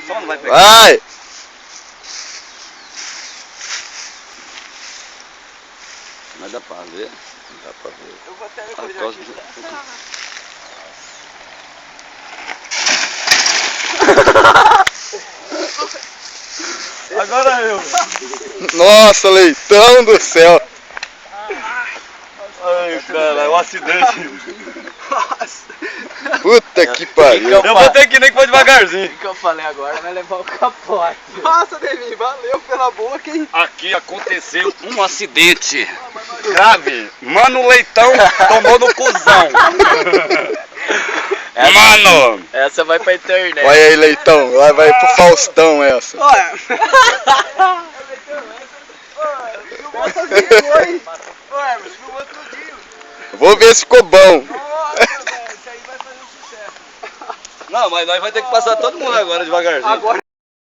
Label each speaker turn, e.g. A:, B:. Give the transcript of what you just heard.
A: O som não vai pegar.
B: Vai! Mas dá pra ver? Dá pra ver.
C: Eu vou até
B: Ah,
C: coisa
B: causa
C: aqui.
A: Agora eu.
B: Nossa, Leitão do céu!
A: Ai, cara, é um acidente.
B: Puta que pariu!
A: Eu vou ter que nem que for devagarzinho.
C: O que eu falei agora vai levar o capote. Nossa, Demi, valeu pela boca, hein?
A: Aqui aconteceu um acidente grave. Mano Leitão tomou no cuzão. Mano!
C: Essa vai pra internet.
B: Olha aí, Leitão, lá vai pro Faustão essa.
C: Olha. Filmou tudinho, hein? Ué, mas filmou tudinho.
B: Vou ver se ficou bom.
C: Nossa, velho, isso aí vai fazer um sucesso.
A: Não, mas nós vai ter que passar todo mundo agora devagarzinho.
C: Agora